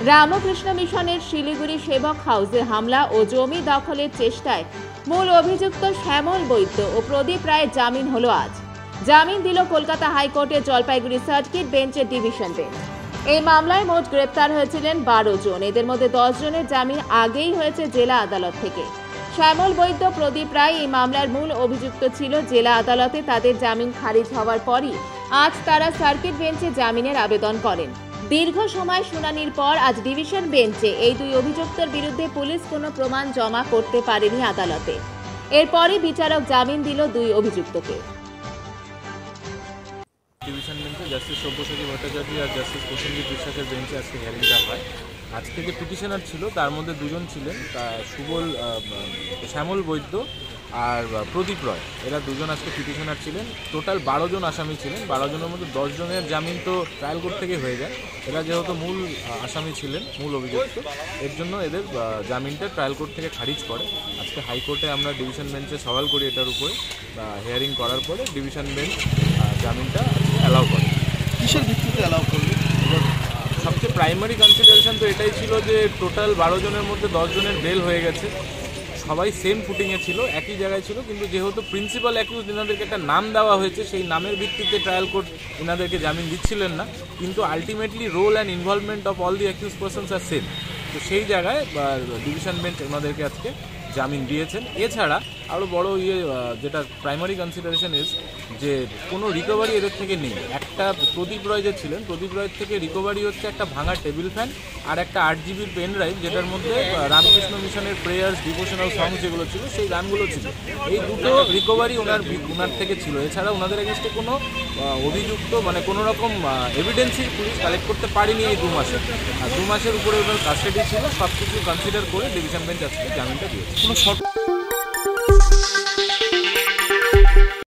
রামকৃষ্ণ মিশনের শিলিগুড়ি সেবক হাউসে হামলা ও জমি দখলের চেষ্টায় মূল অভিযুক্ত শ্যামল বৈদ্য ও প্রদীপ রায়ের জামিন হলো আজ। জামিন দিল কলকাতা হাইকোর্টের জলপাইগুড়ি সার্কিট বেঞ্চের ডিভিশন বেঞ্চ। এই মামলায় মোট গ্রেপ্তার হয়েছিলেন 12 জন। এদের মধ্যে 10 জনের জামিন আগেই হয়েছে জেলা আদালত থেকে। শ্যামল বৈদ্য, প্রদীপ রায় এই মামলার মূল অভিযুক্ত ছিল। জেলা আদালতে তাদের জামিন খারিজ হওয়ার পরই আজ তারা সার্কিট বেঞ্চে জামিনের আবেদন করেন। দীর্ঘ সময় শুনানির পর আজ ডিভিশন বেঞ্চে এই দুই অভিযুক্তের বিরুদ্ধে পুলিশ কোনো প্রমাণ জমা করতে পারেনি আদালতে। এরপরই বিচারক জামিন দিল দুই অভিযুক্তকে। ডিভিশন বেঞ্চে জাস্টিস সব্যসাচী ভট্টাচার্য আর জাস্টিস প্রসেনজিৎ বিশ্বাসের বেঞ্চে আজকে হিয়ারিংটা হয়। আজকে যে পিটিশনার ছিল তার মধ্যে দুজন ছিলেন, শ্যামল বৈদ্য আর প্রদীপ রয়, এরা দুজন আজকে পিটিশনার ছিলেন। টোটাল 12 জন আসামি ছিলেন। 12 জনের মধ্যে 10 জনের জামিন তো ট্রায়াল কোর্ট থেকে হয়ে যায়। এরা যেহেতু মূল আসামি ছিলেন, মূল অভিযুক্ত, এর জন্য এদের জামিনটা ট্রায়াল কোর্ট থেকে খারিজ করে। আজকে হাইকোর্টে আমরা ডিভিশন বেঞ্চে সওয়াল করি এটার উপরে। হিয়ারিং করার পরে ডিভিশন বেঞ্চ জামিনটা অ্যালাউ করে। কিসের ভিত্তিতে অ্যালাউ করবে? সবচেয়ে প্রাইমারি কনসিডারেশন তো এটাই ছিল যে টোটাল 12 জনের মধ্যে 10 জনের বেল হয়ে গেছে। সবাই সেম ফুটিংয়ে ছিল, একই জায়গায় ছিল, কিন্তু যেহেতু প্রিন্সিপাল অ্যাকিউজ এনাদেরকে একটা নাম দেওয়া হয়েছে, সেই নামের ভিত্তিতে ট্রায়াল কোর্ট এনাদেরকে জামিন দিচ্ছিলেন না। কিন্তু ultimately role and involvement of all the accused persons are same. তো সেই জায়গায় ডিভিশন বেঞ্চ ওনাদেরকে আজকে জামিন দিয়েছেন। এছাড়া আরও বড় যেটা প্রাইমারি কনসিডারেশন যে কোনো রিকভারি এদের থেকে নেই। একটা প্রদীপ রয় যে ছিলেন, প্রদীপ রয়ের থেকে রিকভারি হচ্ছে একটা ভাঙা টেবিল ফ্যান আর একটা 8 GB পেন ড্রাইভ, যেটার মধ্যে রামকৃষ্ণ মিশনের প্রেয়ার্স, ডিভোশনাল সং যেগুলো ছিল সেই গানগুলো ছিল। এই দুটো রিকভারি ওনার থেকে ছিল। এছাড়া ওনাদের এগেনস্টে কোনো অভিযুক্ত কোনো রকম এভিডেন্সই পুলিশ কালেক্ট করতে পারেনি এই 2 মাসে। আর 2 মাসের উপরে ওনার কাস্টাডি ছিল। সব কিছু কনসিডার করে ডিভিশন বেঞ্চ আজকে জামিনটা দিয়েছে। কোনো